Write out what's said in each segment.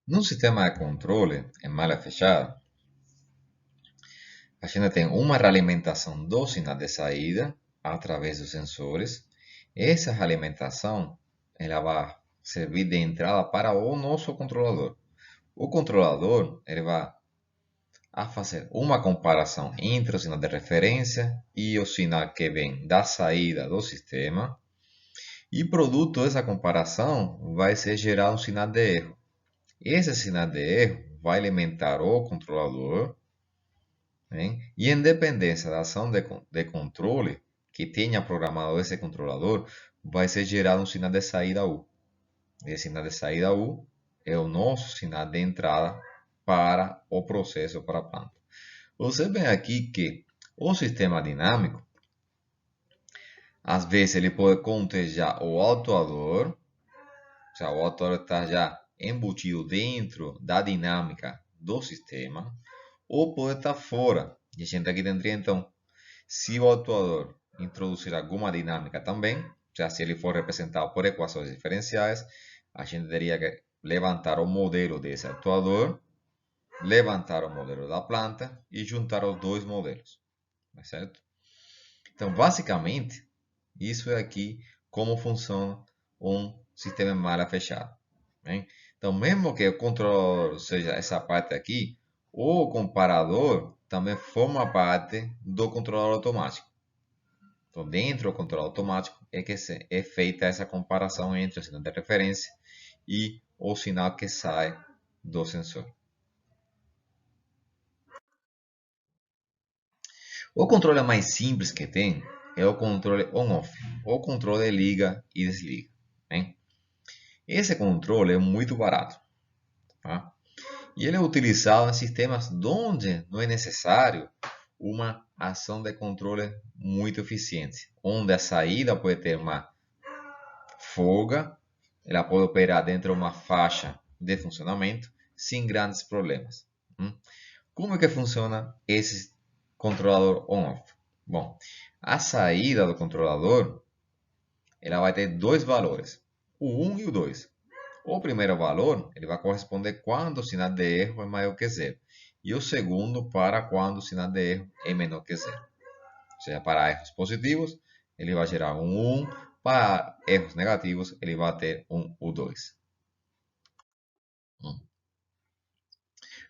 Num sistema de controle em malha fechada, a gente tem uma realimentação do sinal de saída através dos sensores. Essa realimentação ela vai servir de entrada para o nosso controlador. O controlador ele vai fazer uma comparação entre o sinal de referência e o sinal que vem da saída do sistema. E produto dessa comparação vai ser gerar um sinal de erro. Esse sinal de erro vai alimentar o controlador, né? E em dependência da ação de controle que tenha programado esse controlador, vai ser gerado um sinal de saída U. Esse sinal de saída U é o nosso sinal de entrada para o processo, para a planta. Você vê aqui que o sistema dinâmico, às vezes ele pode conter já o autuador, ou seja, o autuador está já embutido dentro da dinâmica do sistema, ou pode estar fora. E a gente aqui tendria então, se o autuador introduzir alguma dinâmica também, ou seja, se ele for representado por equações diferenciais, a gente teria que levantar o modelo desse autuador, levantar o modelo da planta e juntar os dois modelos, certo? Então, basicamente, isso é aqui como funciona um sistema em malha fechada. Né? Então, mesmo que o controlador seja essa parte aqui, o comparador também forma parte do controlador automático. Então, dentro do controlador automático é que é feita essa comparação entre o sinal de referência e o sinal que sai do sensor. O controle mais simples que tem é o controle on-off, o controle liga e desliga. Né? Esse controle é muito barato. Tá? E ele é utilizado em sistemas onde não é necessário uma ação de controle muito eficiente, onde a saída pode ter uma folga, ela pode operar dentro de uma faixa de funcionamento sem grandes problemas. Como é que funciona esse controlador on-off? Bom, a saída do controlador ela vai ter dois valores, o 1 e o 2. O primeiro valor ele vai corresponder quando o sinal de erro é maior que zero. E o segundo para quando o sinal de erro é menor que zero. Ou seja, para erros positivos, ele vai gerar um 1. Para erros negativos, ele vai ter um U2.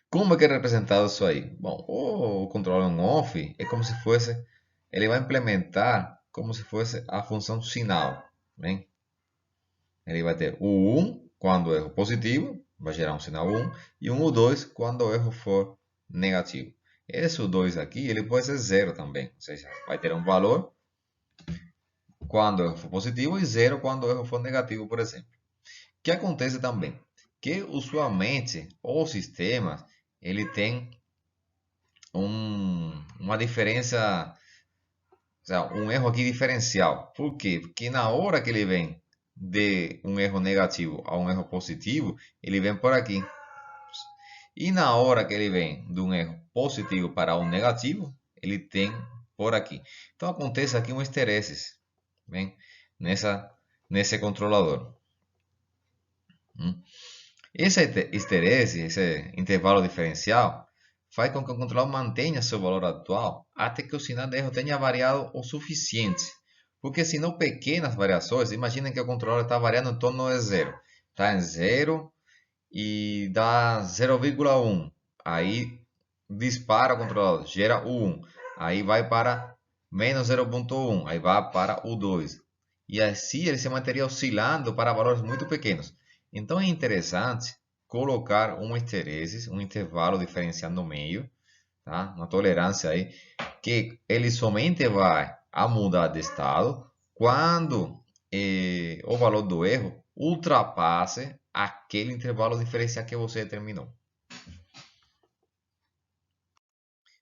Como é que é representado isso aí? Bom, o controle on-off é como se fosse, ele vai implementar como se fosse a função sinal. Né? Ele vai ter o 1 quando o erro positivo, vai gerar um sinal 1, e um U2 quando o erro for negativo. Esse U2 aqui, ele pode ser zero também, ou seja, vai ter um valor quando o erro for positivo e zero quando o erro for negativo, por exemplo. O que acontece também? Que usualmente o sistema ele tem uma diferença, um erro aqui diferencial. Por quê? Porque na hora que ele vem de um erro negativo a um erro positivo, ele vem por aqui. E na hora que ele vem de um erro positivo para um negativo, ele tem por aqui. Então acontece aqui um esterese, bem, nesse controlador. Esse esterese, esse intervalo diferencial, faz com que o controlador mantenha seu valor atual até que o sinal de erro tenha variado o suficiente. Porque se não pequenas variações, imaginem que o controlador está variando em torno de zero. Está em zero e dá 0,1. Aí dispara o controlador, gera o 1. Aí vai para menos 0,1. Aí vai para o 2. E assim ele se manteria oscilando para valores muito pequenos. Então é interessante colocar uma esteresis, um intervalo diferencial no meio, tá? Uma tolerância aí, que ele somente vai a mudar de estado quando o valor do erro ultrapasse aquele intervalo diferencial que você determinou.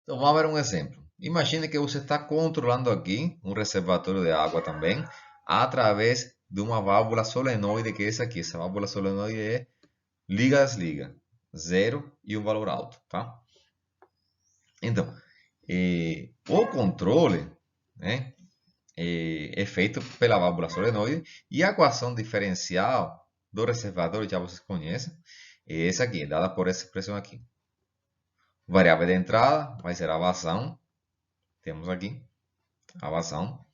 Então vamos ver um exemplo. Imagine que você está controlando aqui um reservatório de água também através de uma válvula solenoide que é essa aqui. Essa válvula solenoide é liga-desliga, zero e um valor alto, tá? Então, o controle, né, é feito pela válvula solenoide e a equação diferencial do reservatório já vocês conhecem. é essa aqui, dada por essa expressão aqui. Variável de entrada vai ser a vazão. Temos aqui a vazão.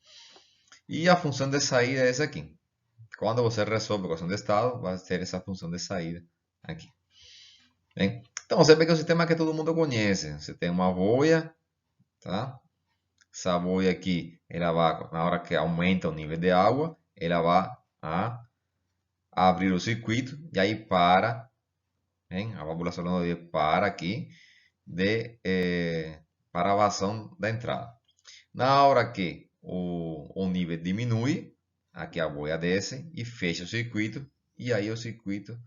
E a função de saída é essa aqui. Quando você resolve a equação de estado, vai ter essa função de saída aqui. Bem? Então, você vê que é um sistema que todo mundo conhece. Você tem uma boia, tá? Essa boia aqui, ela vai, na hora que aumenta o nível de água, ela vai abrir o circuito e aí para, hein? A válvula solenoide para aqui para a vazão da entrada. Na hora que o nível diminui, aqui a boia desce e fecha o circuito, e aí o circuito,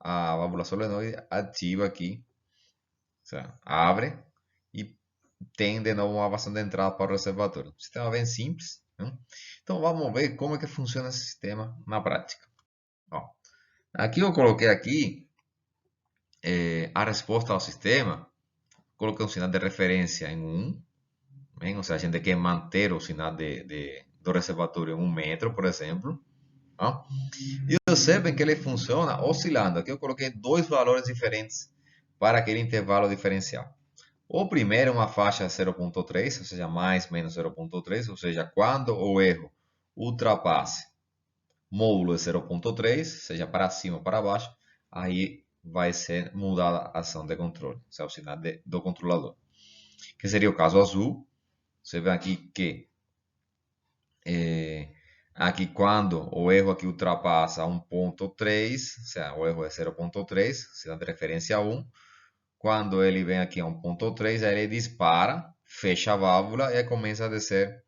a válvula solenoide ativa aqui, abre e tem de novo uma vazão de entrada para o reservatório. Um sistema bem simples, né? Então vamos ver como é que funciona esse sistema na prática. Ó, aqui eu coloquei aqui a resposta ao sistema, coloquei um sinal de referência em 1, bem? Ou seja, a gente quer manter o sinal do reservatório em 1 metro, por exemplo. Ó. E observem que ele funciona oscilando. Aqui eu coloquei dois valores diferentes para aquele intervalo diferencial. O primeiro é uma faixa 0.3, ou seja, mais menos 0.3, ou seja, quando o erro ultrapasse módulo de 0.3, seja para cima ou para baixo, aí vai ser mudada a ação de controle, ou seja, o sinal do controlador. Que seria o caso azul. Você vê aqui que aqui quando o erro aqui ultrapassa 1.3, ou seja, o erro é 0.3, sinal de referência 1. Quando ele vem aqui a 1.3, aí ele dispara, fecha a válvula e começa a descer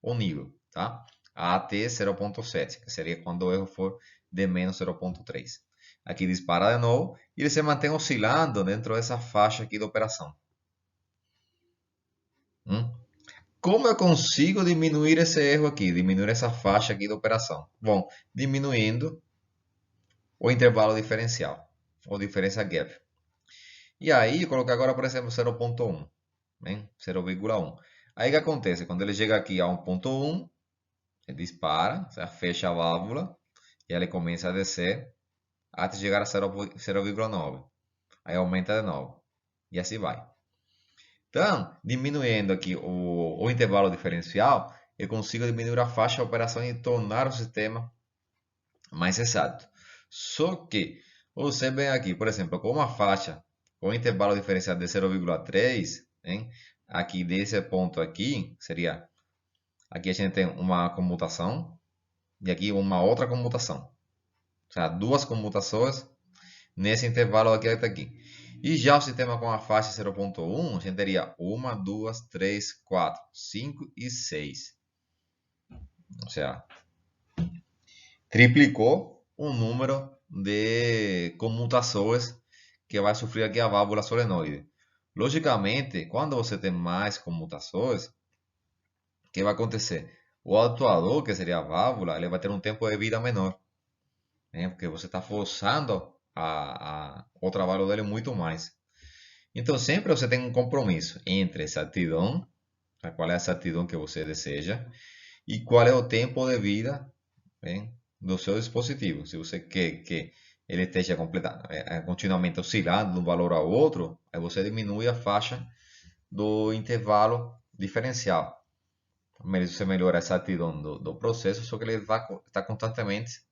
o nível, tá? Até 0.7, que seria quando o erro for de menos 0.3. Aqui dispara de novo e ele se mantém oscilando dentro dessa faixa aqui de operação. Como eu consigo diminuir esse erro aqui, diminuir essa faixa aqui de operação? Bom, diminuindo o intervalo diferencial, ou diferença gap. E aí, eu coloquei agora, por exemplo, 0.1, 0,1. Aí o que acontece? Quando ele chega aqui a 1.1, ele dispara, fecha a válvula, e ele começa a descer até chegar a 0,9. Aí aumenta de novo. E assim vai. Então, diminuindo aqui o intervalo diferencial, eu consigo diminuir a faixa de operação e tornar o sistema mais exato. Só que, você vem aqui, por exemplo, com uma faixa com intervalo diferencial de 0,3, aqui desse ponto aqui, seria, aqui a gente tem uma comutação e aqui uma outra comutação. Ou seja, duas comutações nesse intervalo aqui até aqui. E já o sistema com a faixa 0.1, a gente teria 1, 2, 3, 4, 5 e 6. Ou seja, triplicou o número de comutações que vai sofrer aqui a válvula solenoide. Logicamente, quando você tem mais comutações, o que vai acontecer? O atuador, que seria a válvula, ele vai ter um tempo de vida menor, porque você está forçando o trabalho dele muito mais. Então, sempre você tem um compromisso entre exatidão, qual é a exatidão que você deseja, e qual é o tempo de vida do seu dispositivo. Se você quer que ele esteja continuamente oscilando de um valor ao outro, aí você diminui a faixa do intervalo diferencial. Você melhora a exatidão do processo, só que ele está constantemente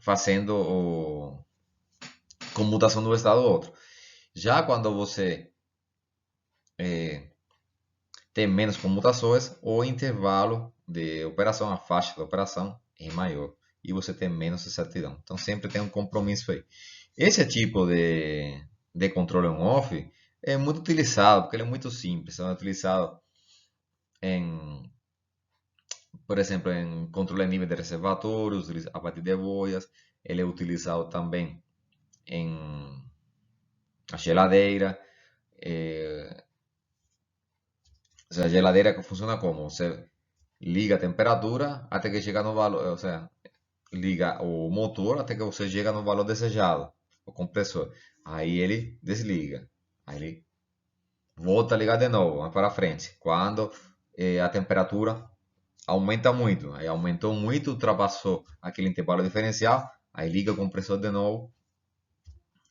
fazendo comutação de um estado ao outro. Já quando você tem menos comutações, o intervalo de operação, a faixa de operação é maior e você tem menos exatidão. Então sempre tem um compromisso aí. Esse tipo de controle on-off é muito utilizado porque ele é muito simples. É utilizado por exemplo, em controle de nível de reservatórios, a partir de boias. Ele é utilizado também em a geladeira. A geladeira que funciona como? Você liga a temperatura até que chega no valor, ou seja, liga o motor até que você chega no valor desejado, o compressor. Aí ele desliga, aí ele volta a ligar de novo, vai para frente. Quando a temperatura aumenta muito, aí aumentou muito, ultrapassou aquele intervalo diferencial, Aí liga o compressor de novo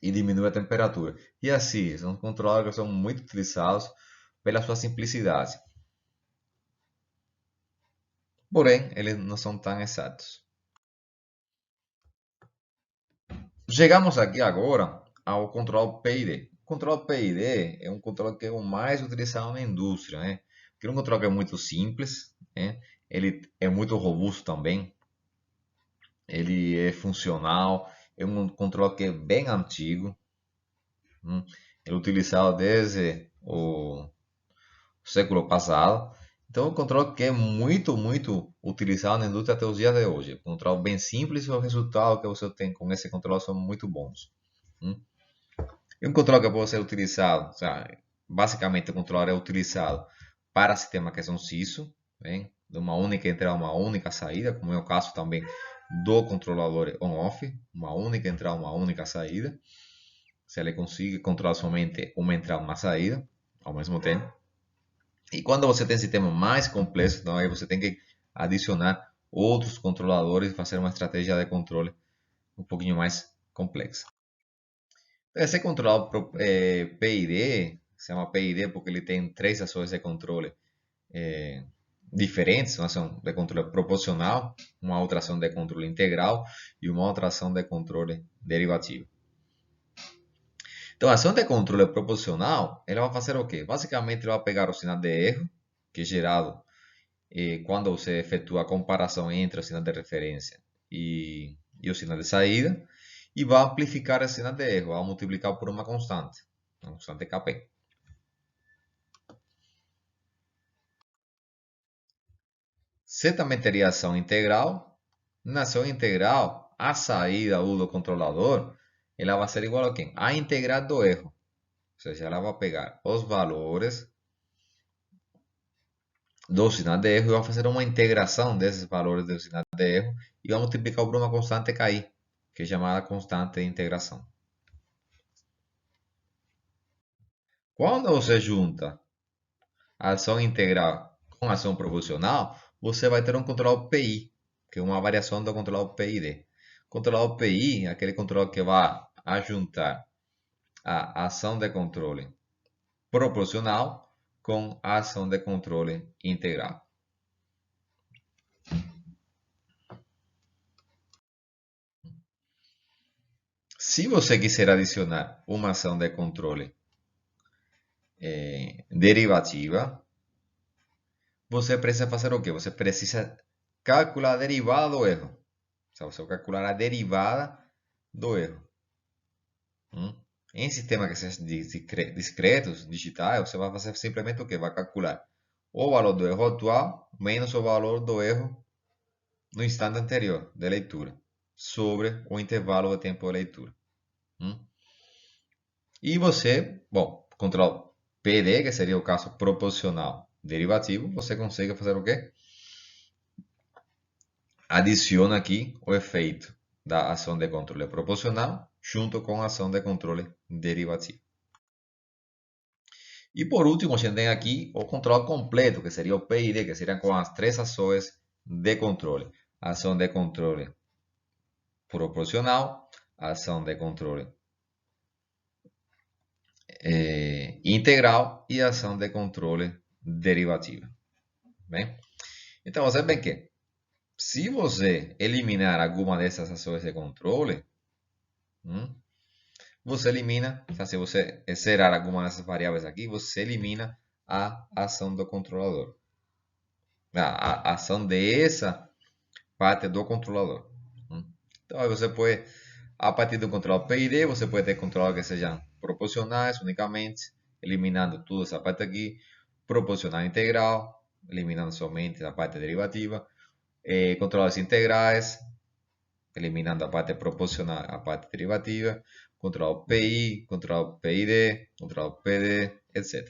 e diminui a temperatura. E assim, são controladores que são muito utilizados pela sua simplicidade. Porém, eles não são tão exatos. Chegamos aqui agora ao controle PID. O controle PID é um controle que é o mais utilizado na indústria, né? Porque é um controle que é muito simples, né? Ele é muito robusto também. Ele é funcional. É um controle que é bem antigo. Ele é utilizado desde o século passado. Então, é um controle que é muito utilizado na indústria até os dias de hoje. Um controle bem simples e o resultado que você tem com esse controle são muito bons. Hum? E um controle que pode ser utilizado, basicamente o controle é utilizado para sistemas que são CISO, bem, de uma única entrada, uma única saída, como é o caso também do controlador on-off, uma única entrada, uma única saída. Se ele consegue controlar somente uma entrada e uma saída ao mesmo tempo. E quando você tem sistema mais complexo, então aí você tem que adicionar outros controladores e fazer uma estratégia de controle um pouquinho mais complexa. Esse controle PID, se chama PID porque ele tem três ações de controle diferentes, uma ação de controle proporcional, uma outra ação de controle integral e uma outra ação de controle derivativo. Então, a ação de controle proporcional, ela vai fazer o quê? Basicamente, ela vai pegar o sinal de erro, que é gerado quando você efetua a comparação entre o sinal de referência e o sinal de saída, e vai amplificar esse sinal de erro, vai multiplicar por uma constante Kp. Você também teria ação integral. Na ação integral, a saída do controlador, ela vai ser igual a quem? A integral do erro. Ou seja, ela vai pegar os valores do sinal de erro e vai fazer uma integração desses valores do sinal de erro e vai multiplicar por uma constante KI, que é chamada constante de integração. Quando você junta a ação integral com a ação proporcional, você vai ter um controle PI, que é uma variação do controle PID. O controle PI é aquele controle que vai juntar a ação de controle proporcional com a ação de controle integral. Se você quiser adicionar uma ação de controle derivativa, você precisa fazer o quê? Você precisa calcular a derivada do erro. Você vai calcular a derivada do erro. Em sistemas que sejam discretos, digitais, você vai fazer simplesmente o quê? Vai calcular o valor do erro atual menos o valor do erro no instante anterior de leitura sobre o intervalo de tempo de leitura. E você, bom, controla PD, que seria o caso proporcional derivativo, você consegue fazer o quê? Adiciona aqui o efeito da ação de controle proporcional junto com a ação de controle derivativo. E por último, a gente tem aqui o controle completo, que seria o PID, que seriam com as três ações de controle. Ação de controle proporcional, ação de controle integral e ação de controle derivativa. Bem? Então, você vê que se você eliminar alguma dessas ações de controle, você elimina, se você zerar alguma dessas variáveis aqui, você elimina a ação do controlador. A ação dessa parte do controlador. Então, aí você pode, a partir do controle PID, você pode ter controladores que sejam proporcionais unicamente, eliminando toda essa parte aqui, proporcional integral, eliminando somente a parte derivativa, controladores integrais, eliminando a parte proporcional, a parte derivativa, controle PI, controle PID, controle PD, etc.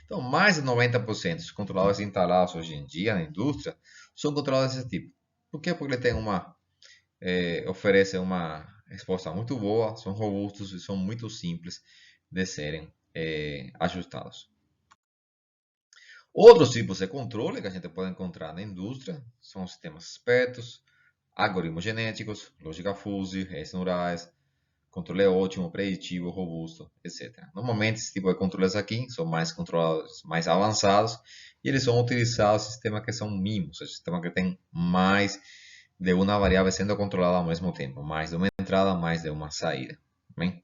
Então, mais de 90% dos controladores instalados hoje em dia na indústria são controladores desse tipo. Por quê? Porque ele tem oferecem uma resposta muito boa, são robustos e são muito simples de serem ajustados. Outros tipos de controle que a gente pode encontrar na indústria são os sistemas espertos, algoritmos genéticos, lógica fuzzy, redes neurais, controle ótimo, preditivo, robusto, etc. Normalmente, esse tipo de controles aqui são mais controlados, mais avançados, e eles vão utilizar sistemas que são mimos, sistemas que têm mais de uma variável sendo controlada ao mesmo tempo, mais de uma entrada, mais de uma saída. Bem?